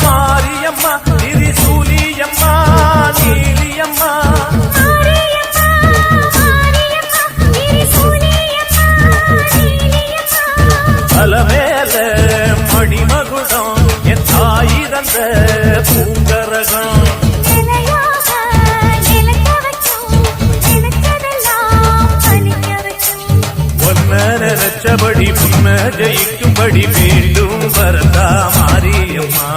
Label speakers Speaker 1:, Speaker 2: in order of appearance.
Speaker 1: மாரியம்மா திரிசூலியம்மா நீலியம்மா அலமேல மணிமகுடம் என் தாய் தந்த பூங்கரகம் நினைச்சபடி முன்ன ஜெயிக்கும்படி மீண்டும் வரதா மாரியம்மா.